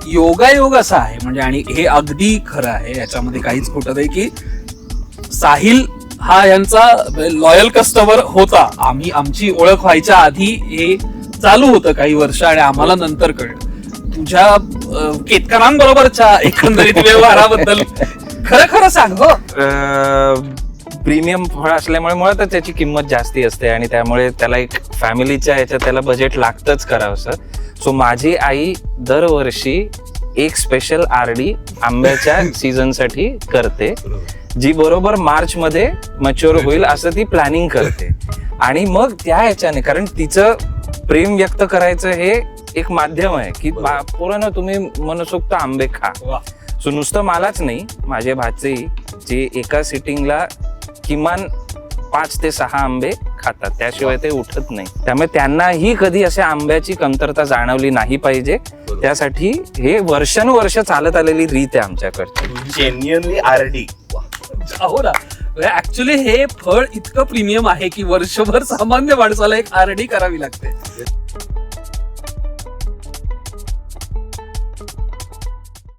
योगायोग असा आहे म्हणजे, आणि हे अगदी खरं आहे, याच्यामध्ये काहीच खोटं नाही की साहिल हा यांचा लॉयल कस्टमर होता. आमची ओळख व्हायच्या आधी हे चालू होतं काही वर्ष, आणि आम्हाला नंतर कळलं. तुझ्या केतकरांबरोबरच्या एकंदरीत व्यवहाराबद्दल खरं खरं सांग. हो, प्रीमियम फळ असल्यामुळे मुळातच त्याची किंमत जास्ती असते आणि त्यामुळे त्याला एक फॅमिलीच्या ह्याच्यात त्याला बजेट लागतंच करावंसं. सो माझी आई दरवर्षी एक स्पेशल आरडी आंब्याच्या सीझन साठी करते, जी बरोबर मार्च मध्ये मच्युअर होईल असं ती प्लॅनिंग करते. आणि मग त्या ह्याच्याने, कारण तिचं प्रेम व्यक्त करायचं हे एक माध्यम आहे की पोरांनो तुम्ही मनसोक्त आंबे खा. सो नुसतं मलाच नाही, माझे भाचे जे एका सिटिंगला किमान 5 ते 6 आंबे खातात, त्याशिवाय ते उठत नाही. त्यामुळे त्यांनाही कधी अशा आंब्याची कमतरता जाणवली नाही पाहिजे, त्यासाठी हे वर्षानुवर्ष चालत आलेली रीत आहे आमच्याकडची. Genuinely RD. हो ना, ऍक्च्युली हे फळ इतकं प्रीमियम आहे की वर्षभर सामान्य माणसाला एक आरडी करावी लागते.